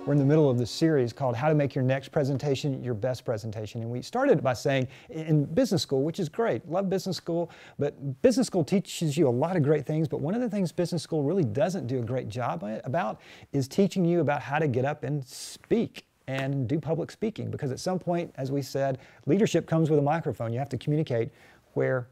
We're in the middle of this series called How to Make Your Next Presentation Your Best Presentation. And we started by saying in business school, which is great, love business school, but business school teaches you a lot of great things, but one of the things business school really doesn't do a great job about is teaching you about how to get up and speak and do public speaking. Because at some point, as we said, leadership comes with a microphone. You have to communicate where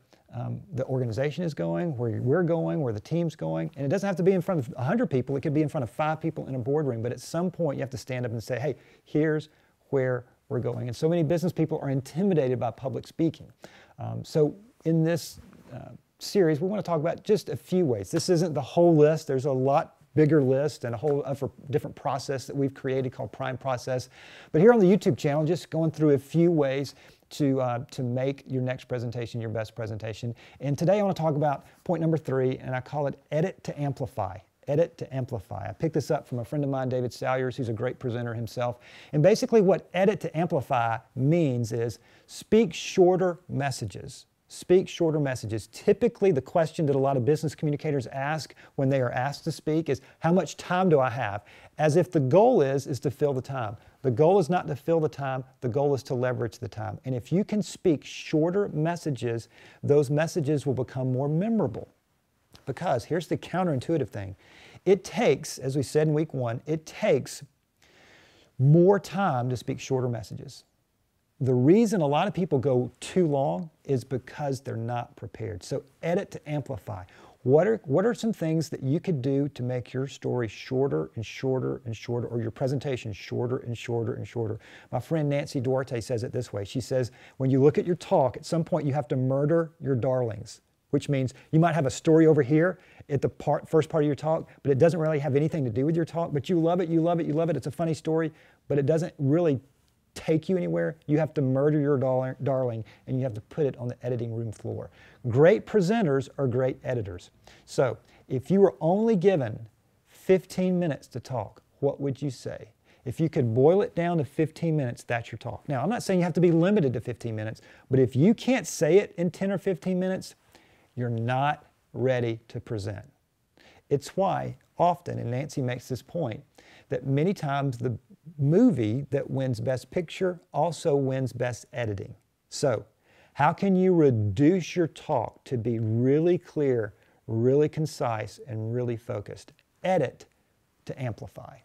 the organization is going, where we're going, where the team's going. And it doesn't have to be in front of 100 people. It could be in front of 5 people in a boardroom. But at some point, you have to stand up and say, hey, here's where we're going. And so many business people are intimidated by public speaking. So in this series, we want to talk about just a few ways. This isn't the whole list. There's a lot bigger list and a whole different process that we've created called Prime Process. But here on the YouTube channel, just going through a few ways to make your next presentation your best presentation. And today I want to talk about point number 3, and I call it edit to amplify. Edit to amplify. I picked this up from a friend of mine, David Salyers, who's a great presenter himself. And basically what edit to amplify means is speak shorter messages. Speak shorter messages. Typically, the question that a lot of business communicators ask when they are asked to speak is, how much time do I have? As if the goal is to fill the time. The goal is not to fill the time, the goal is to leverage the time. And if you can speak shorter messages, those messages will become more memorable. Because here's the counterintuitive thing. It takes, as we said in week 1, it takes more time to speak shorter messages. The reason a lot of people go too long is because they're not prepared. So edit to amplify. What are some things that you could do to make your story shorter and shorter and shorter, or your presentation shorter and shorter and shorter? My friend Nancy Duarte says it this way. She says, when you look at your talk, at some point you have to murder your darlings, which means you might have a story over here at the first part of your talk, but it doesn't really have anything to do with your talk, but you love it, you love it, you love it. It's a funny story, but it doesn't really take you anywhere. You have to murder your darling, and you have to put it on the editing room floor. Great presenters are great editors. So if you were only given 15 minutes to talk, what would you say? If you could boil it down to 15 minutes, that's your talk. Now, I'm not saying you have to be limited to 15 minutes, but if you can't say it in 10 or 15 minutes, you're not ready to present. It's why often, and Nancy makes this point, that many times the movie that wins Best Picture also wins Best Editing. So, how can you reduce your talk to be really clear, really concise, and really focused? Edit to amplify.